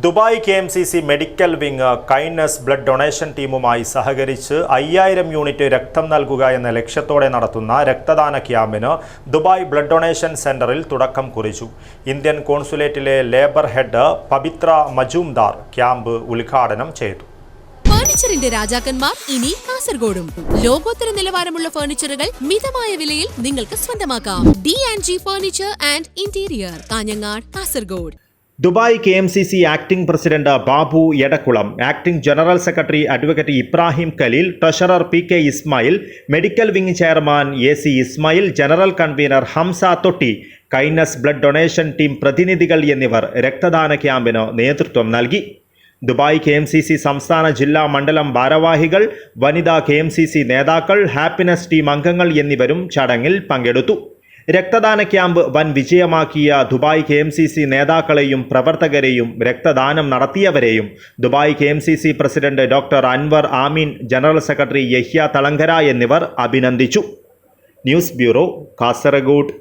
Dubai KMCC medical wing kindness blood donation ടീമുമായി സഹകരിച്ച് 5000 unit രക്തം നൽകുക എന്ന ലക്ഷ്യത്തോടെ നടത്തുന്ന രക്തദാന ക്യാമ്പിന് ദുബായ് ബ്ലഡ് ഡൊണേഷൻ സെന്ററിൽ തുടക്കം കുറിച്ചു. ഇന്ത്യൻ കോൺസുലേറ്റിലെ ലേബർ ഹെഡ് പവിത്ര മജൂംദാർ ക്യാമ്പ് ഉദ്ഘാടനം ചെയ്തു. ഫർണിച്ചറിന്റെ രാജാക്കന്മാർ ഇനി കാസർഗോഡും. ലോകോത്തര നിലവാരമുള്ള ഫർണിച്ചറുകൾ മിതമായ വിലയിൽ നിങ്ങൾക്ക് സ്വന്തമാക്കാം. D&G furniture and interior, Kanhangad, Kasaragod. Dubai KMCC acting president Babu Edakkulam, acting general secretary advocate Ibrahim Khaleel, treasurer PK Ismail, medical wing chairman AC Ismail, general convener Hamsa Thotti, kindness blood donation team പ്രതിനിധികൾ എന്നിവർ രക്തദാന ക്യാമ്പിന് നേതൃത്വം നൽകി. ദുബായ് KMCC സംസ്ഥാന ജില്ലാ മണ്ഡലം ഭാരവാഹികൾ, വനിതാ KMCC നേതാക്കൾ, ഹാപ്പിനെസ് ടീം അംഗങ്ങൾ എന്നിവരും ചടങ്ങിൽ പങ്കെടുത്തു. രക്തദാന ക്യാമ്പ് വൻ വിജയമാക്കിയ ദുബായ് KMCC നേതാക്കളെയും പ്രവർത്തകരെയും രക്തദാനം നടത്തിയവരെയും Dubai KMCC president doctor Anwar Ameen, general secretary Yahya Thalangara എന്നിവർ അഭിനന്ദിച്ചു. News bureau, Kasaragod.